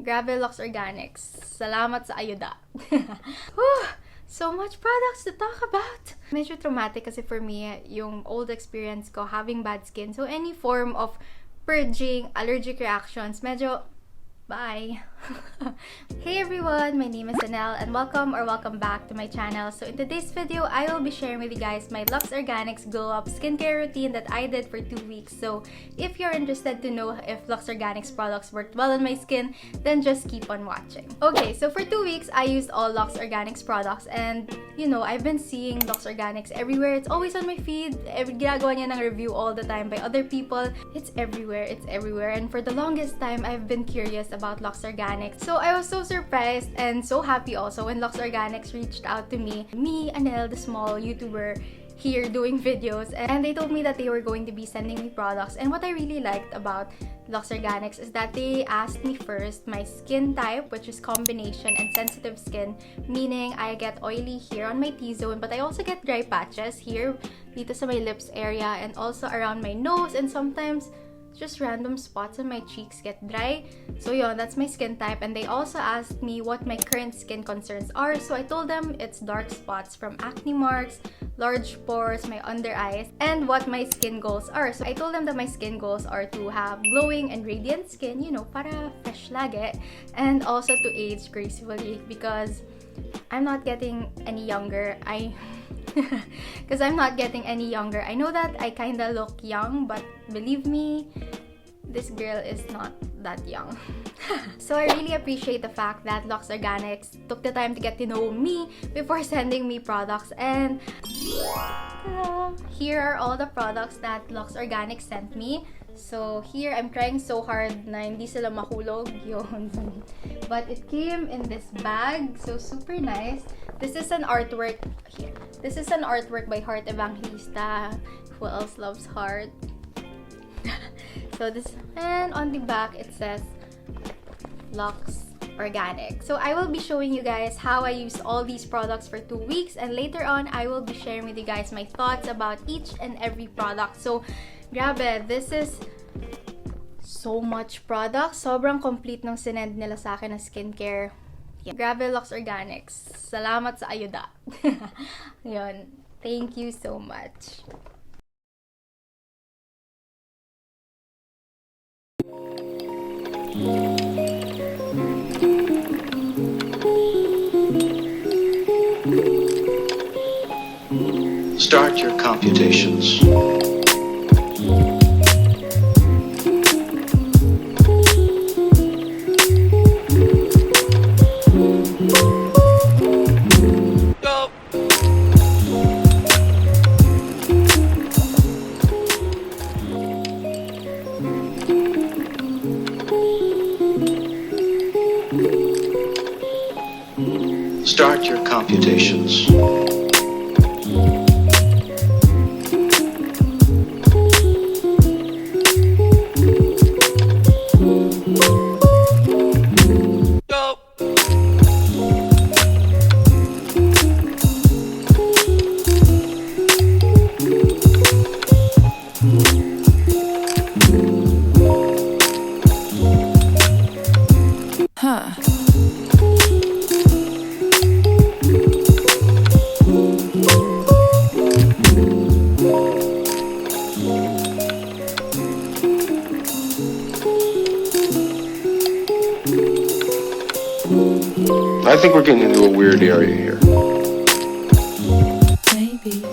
Grabe, Luxe Organix. Salamat sa ayuda. Whew, so much products to talk about. Medyo traumatic kasi for me, yung old experience ko having bad skin. So any form of purging, allergic reactions, medyo bye. Hey everyone, my name is Annelle and welcome back to my channel. So in today's video, I will be sharing with you guys my Luxe Organix Glow Up skincare routine that I did for 2 weeks. So if you're interested to know if Luxe Organix products worked well on my skin, then just keep on watching. Okay, so for 2 weeks, I used all Luxe Organix products and you know, I've been seeing Luxe Organix everywhere. It's always on my feed. Ginagawa niya ng review all the time by other people. It's everywhere. And for the longest time, I've been curious about Luxe Organix. So I was so surprised and so happy also when Luxe Organix reached out to me, Annelle, the small YouTuber here doing videos, and they told me that they were going to be sending me products. And what I really liked about Luxe Organix is that they asked me first my skin type, which is combination and sensitive skin, meaning I get oily here on my T-zone, but I also get dry patches here, dito sa my lips area, and also around my nose, and sometimes just random spots on my cheeks get dry. So yun, that's my skin type. And they also asked me what my current skin concerns are. So I told them it's dark spots from acne marks, large pores, my under eyes, and what my skin goals are. So I told them that my skin goals are to have glowing and radiant skin, you know, para fresh lagi, and also to age gracefully because I'm not getting any younger. Because I'm not getting any younger. I know that I kinda look young, but believe me, this girl is not that young. So I really appreciate the fact that Luxe Organix took the time to get to know me before sending me products. And here are all the products that Luxe Organix sent me. So here, I'm trying so hard na hindi sila mahulog yun. But it came in this bag, so super nice. This is an artwork here. This is an artwork by Heart Evangelista. Who else loves Heart? So this, and on the back it says Luxe Organix. So I will be showing you guys how I use all these products for 2 weeks, and later on I will be sharing with you guys my thoughts about each and every product. So grabe, this is so much product. Sobrang complete ng sinend nila sa akin na skincare. Yeah. Grabe, Luxe Organix. Salamat sa ayuda. Yun. Thank you so much. Start your computations. Start your computations. I think we're getting into a weird area here. Maybe.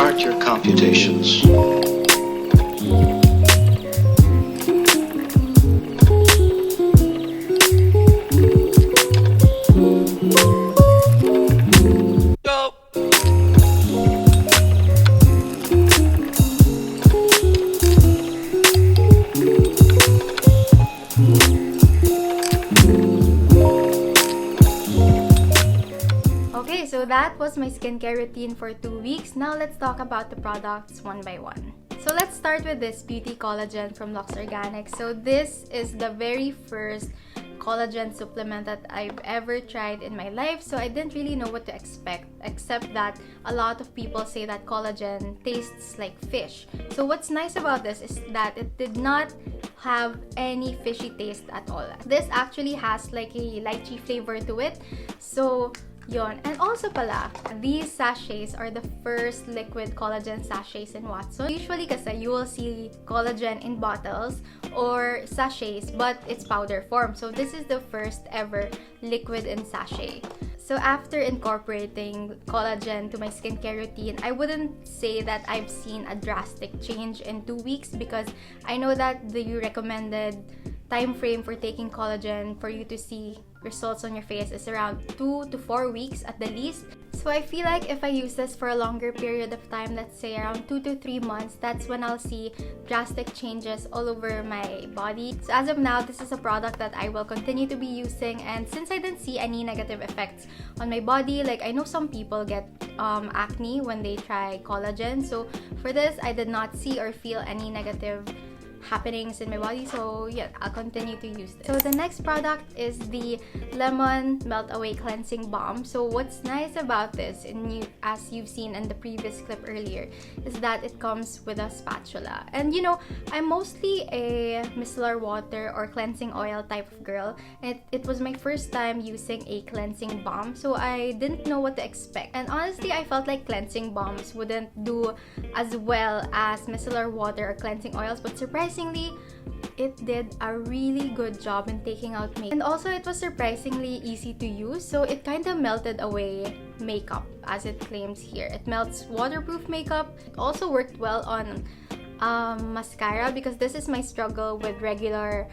Start your computations. Okay, so that was my skincare routine for 2 weeks. Now let's talk about the products one by one. So let's start with this Beauty Collagen from Luxe Organix. So this is the very first collagen supplement that I've ever tried in my life. So I didn't really know what to expect, except that a lot of people say that collagen tastes like fish. So what's nice about this is that it did not have any fishy taste at all. This actually has like a lychee flavor to it. So yon. And also pala, these sachets are the first liquid collagen sachets in Watson. Usually kasi you will see collagen in bottles or sachets, but it's powder form. So this is the first ever liquid in sachet. So after incorporating collagen to my skincare routine, I wouldn't say that I've seen a drastic change in 2 weeks, because I know that the recommended time frame for taking collagen for you to see results on your face is around 2 to 4 weeks at the least. So I feel like if I use this for a longer period of time, let's say around 2 to 3 months, that's when I'll see drastic changes all over my body. So as of now, this is a product that I will continue to be using, and since I didn't see any negative effects on my body, like I know some people get acne when they try collagen, so for this I did not see or feel any negative happenings in my body. So yeah, I'll continue to use this. So the next product is the Lemon Melt Away Cleansing Balm. So what's nice about this, and as you've seen in the previous clip earlier, is that it comes with a spatula. And you know, I'm mostly a micellar water or cleansing oil type of girl. It was my first time using a cleansing balm, so I didn't know what to expect. And honestly, I felt like cleansing balms wouldn't do as well as micellar water or cleansing oils, but surprisingly, it did a really good job in taking out makeup. And also, it was surprisingly easy to use, so it kind of melted away makeup, as it claims here. It melts waterproof makeup. It also worked well on mascara, because this is my struggle with regular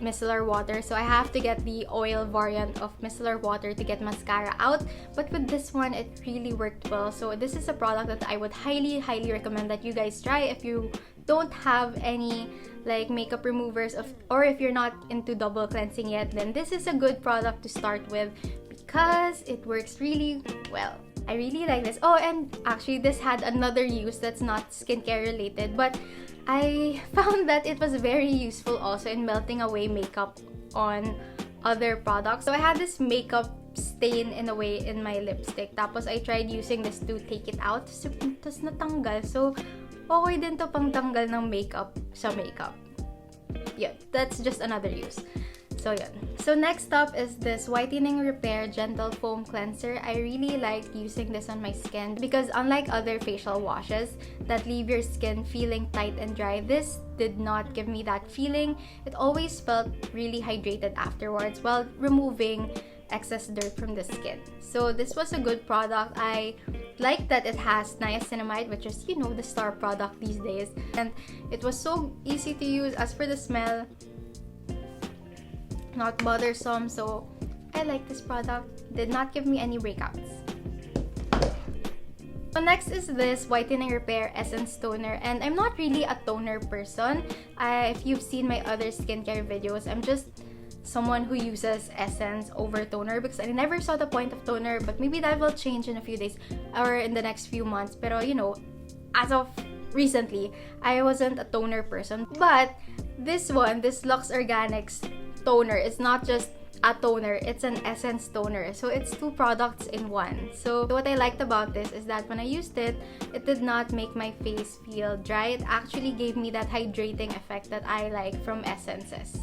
micellar water, so I have to get the oil variant of micellar water to get mascara out. But with this one, it really worked well. So this is a product that I would highly recommend that you guys try if you don't have any like makeup removers or if you're not into double cleansing yet. Then this is a good product to start with because it works really well. I really like this. Oh, and actually this had another use that's not skincare related, but I found that it was very useful also in melting away makeup on other products. So I had this makeup stain in a way in my lipstick. Tapos I tried using this to take it out. Tapos natanggal. So okay din to pang tanggal ng makeup sa makeup. Yeah, that's just another use. So yun. So next up is this Whitening Repair Gentle Foam Cleanser. I really like using this on my skin because unlike other facial washes that leave your skin feeling tight and dry, this did not give me that feeling. It always felt really hydrated afterwards while removing excess dirt from the skin. So this was a good product. I like that it has niacinamide, which is, you know, the star product these days. And it was so easy to use. As for the smell, not bothersome, so I like this product. Did not give me any breakouts. So next is this Whitening Repair Essence Toner, and I'm not really a toner person. If you've seen my other skincare videos, I'm just someone who uses essence over toner because I never saw the point of toner, but maybe that will change in a few days or in the next few months. Pero you know, as of recently, I wasn't a toner person. But this one, this Luxe Organix toner, is not just a toner, it's an essence toner. So it's two products in one. So what I liked about this is that when I used it, it did not make my face feel dry. It actually gave me that hydrating effect that I like from essences.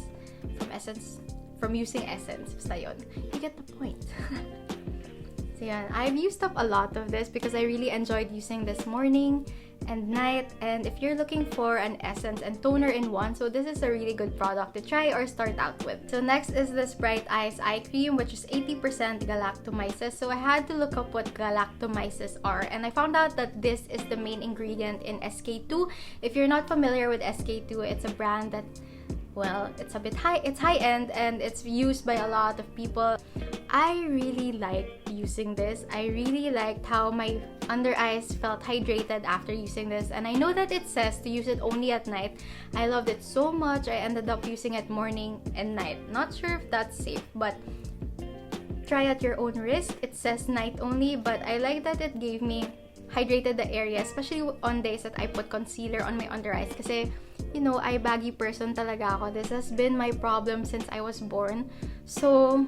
From using essence. Basta yun. You get the point. So yeah, I've used up a lot of this because I really enjoyed using this morning and night. And if you're looking for an essence and toner in one, so this is a really good product to try or start out with. So next is this Bright Eyes Eye Cream, which is 80% Galactomyces. So I had to look up what Galactomyces are, and I found out that this is the main ingredient in SK-II. If you're not familiar with SK-II, it's a brand that, well, it's a bit high-end and it's used by a lot of people. I really liked using this. I really liked how my under eyes felt hydrated after using this, and I know that it says to use it only at night. I loved it so much, I ended up using it morning and night. Not sure if that's safe, but try at your own risk. It says night only, but I like that it gave me hydrated the area, especially on days that I put concealer on my under eyes. Kasi, you know, eye baggy person talaga ako. This has been my problem since I was born. So,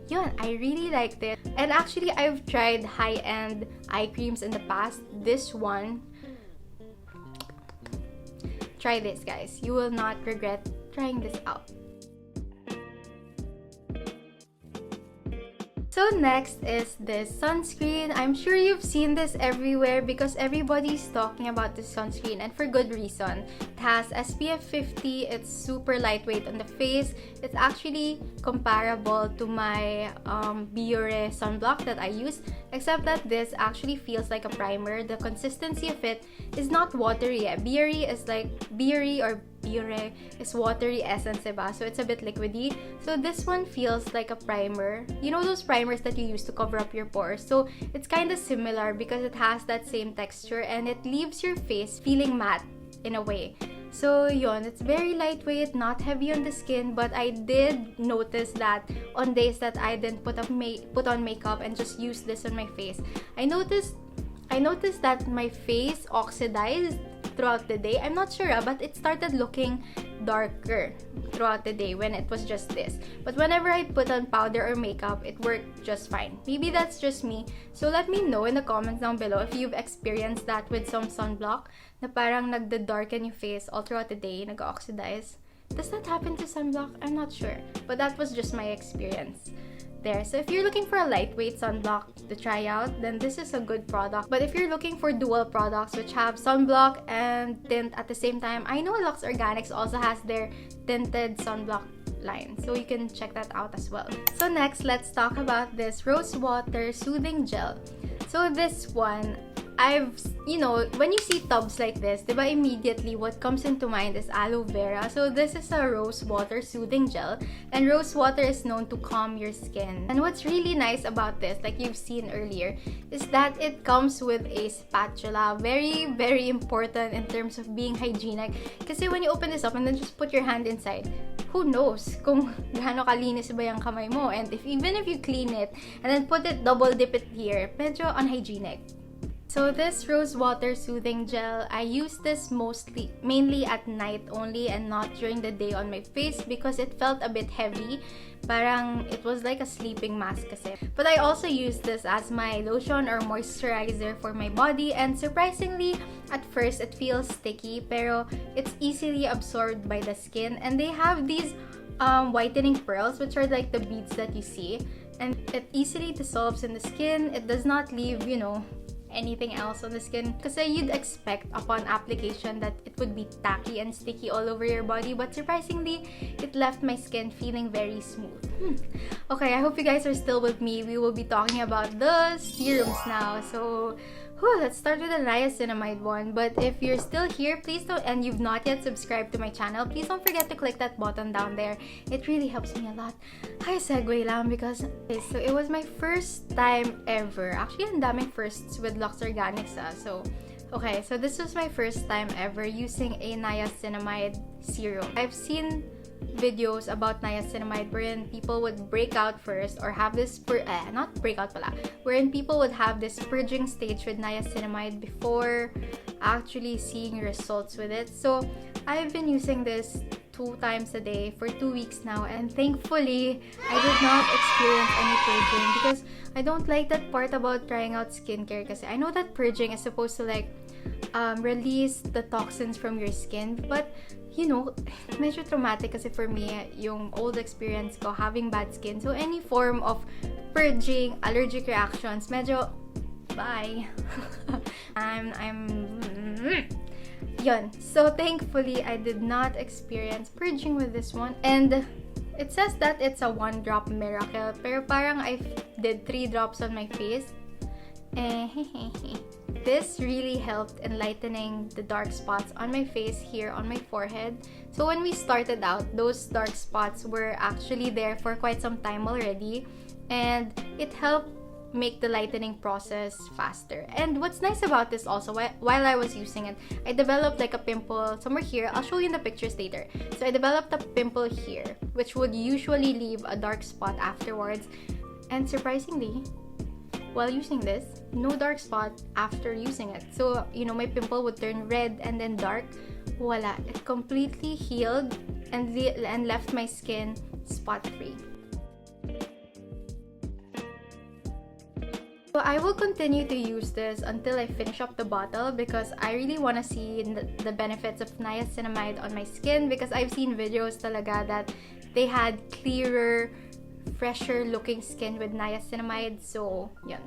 yun, I really liked it. And actually, I've tried high-end eye creams in the past. This one, try this, guys. You will not regret trying this out. So next is this sunscreen. I'm sure you've seen this everywhere because everybody's talking about this sunscreen, and for good reason. It has SPF 50, it's super lightweight on the face. It's actually comparable to my Biore sunblock that I use, except that this actually feels like a primer. The consistency of it is not watery. Biore is watery essence, diba? So it's a bit liquidy. So this one feels like a primer. You know those primers that you use to cover up your pores? So it's kind of similar because it has that same texture and it leaves your face feeling matte in a way. So yun, it's very lightweight, not heavy on the skin, but I did notice that on days that I didn't put on makeup and just use this on my face, I noticed that my face oxidized throughout the day. I'm not sure, but it started looking darker throughout the day when it was just this. But whenever I put on powder or makeup, it worked just fine. Maybe that's just me. So let me know in the comments down below if you've experienced that with some sunblock, na parang nagda-darken yung face all throughout the day, nag-oxidize. Does that happen to sunblock? I'm not sure, but that was just my experience there. So if you're looking for a lightweight sunblock to try out, then this is a good product. But if you're looking for dual products which have sunblock and tint at the same time, I know Luxe Organix also has their tinted sunblock line, so you can check that out as well. So next, let's talk about this Rosewater Soothing Gel. So this one, when you see tubs like this, diba, immediately what comes into mind is aloe vera. So this is a Rosewater Soothing Gel, and rosewater is known to calm your skin. And what's really nice about this, like you've seen earlier, is that it comes with a spatula. Very, very important in terms of being hygienic. Kasi when you open this up and then just put your hand inside, who knows kung gaano kalinis ba yung kamay mo. And even if you clean it and then double dip it here, medyo unhygienic. So this Rosewater Soothing Gel, I use this mainly at night only and not during the day on my face because it felt a bit heavy. Parang it was like a sleeping mask kasi. But I also use this as my lotion or moisturizer for my body, and surprisingly, at first it feels sticky pero it's easily absorbed by the skin, and they have these whitening pearls, which are like the beads that you see, and it easily dissolves in the skin. It does not leave, anything else on the skin, kasi you'd expect upon application that it would be tacky and sticky all over your body, but surprisingly it left my skin feeling very smooth. Okay, I hope you guys are still with me. We will be talking about the serums now. So let's start with the niacinamide one. But if you're still here, and you've not yet subscribed to my channel, please don't forget to click that button down there. It really helps me a lot. Ay, segue lang because so it was my first time ever. Actually, ang daming firsts with Luxe Organix. So this was my first time ever using a niacinamide serum. I've seen videos about niacinamide wherein people would break out first or have this wherein people would have this purging stage with niacinamide before actually seeing results with it. So I've been using this 2 times a day for 2 weeks now, and thankfully I did not experience any purging because I don't like that part about trying out skincare kasi I know that purging is supposed to release the toxins from your skin, but medyo traumatic kasi for me yung old experience ko having bad skin. So any form of purging, allergic reactions, medyo bye. I'm Yun. So thankfully, I did not experience purging with this one. And it says that it's a 1-drop miracle. Pero parang I did 3 drops on my face. This really helped in lightening the dark spots on my face here on my forehead. So when we started out, those dark spots were actually there for quite some time already. And it helped make the lightening process faster. And what's nice about this also, while I was using it, I developed like a pimple somewhere here. I'll show you in the pictures later. So I developed a pimple here, which would usually leave a dark spot afterwards. And surprisingly, while using this, no dark spot after using it. So, you know, my pimple would turn red and then dark. Voila, it completely healed and left my skin spot-free. So I will continue to use this until I finish up the bottle because I really want to see the benefits of niacinamide on my skin, because I've seen videos talaga that they had clearer, fresher looking skin with niacinamide. So yun.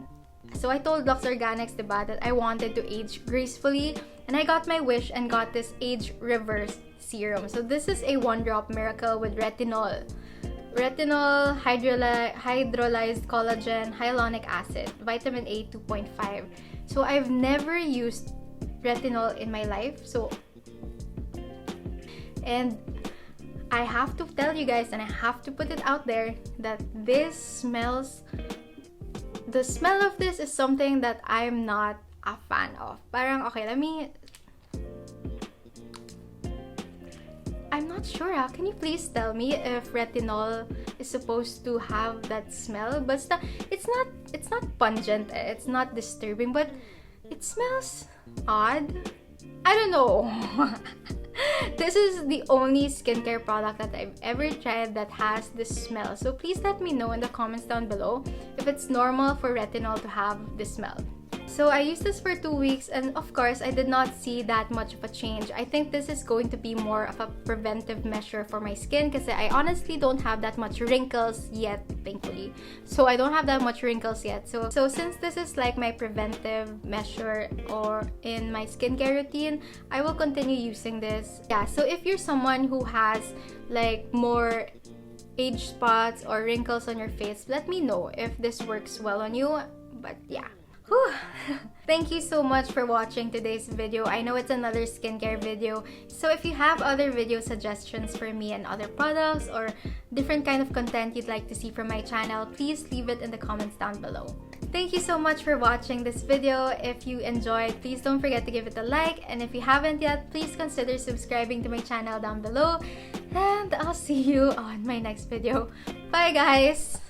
So I told Luxe Organix, diba, that I wanted to age gracefully, and I got my wish and got this age reverse serum. So this is a 1-drop miracle with retinol, hydrolyzed collagen, hyaluronic acid, vitamin A 2.5. So I've never used retinol in my life. And I have to tell you guys, and I have to put it out there, that the smell of this is something that I'm not a fan of. Parang, okay, I'm not sure. Can you please tell me if retinol is supposed to have that smell? But it's not pungent. It's not disturbing, but it smells odd. I don't know. This is the only skincare product that I've ever tried that has this smell. So please let me know in the comments down below if it's normal for retinol to have this smell. So I used this for 2 weeks, and of course I did not see that much of a change. I think this is going to be more of a preventive measure for my skin because I honestly don't have that much wrinkles yet, thankfully. So I don't have that much wrinkles yet. So since this is like my preventive measure or in my skincare routine, I will continue using this. Yeah, so if you're someone who has like more age spots or wrinkles on your face, let me know if this works well on you. But yeah. Whew. Thank you so much for watching today's video. I know it's another skincare video, so if you have other video suggestions for me and other products or different kind of content you'd like to see from my channel, please leave it in the comments down below. Thank you so much for watching this video. If you enjoyed, please don't forget to give it a like, and if you haven't yet, please consider subscribing to my channel down below, and I'll see you on my next video. Bye guys!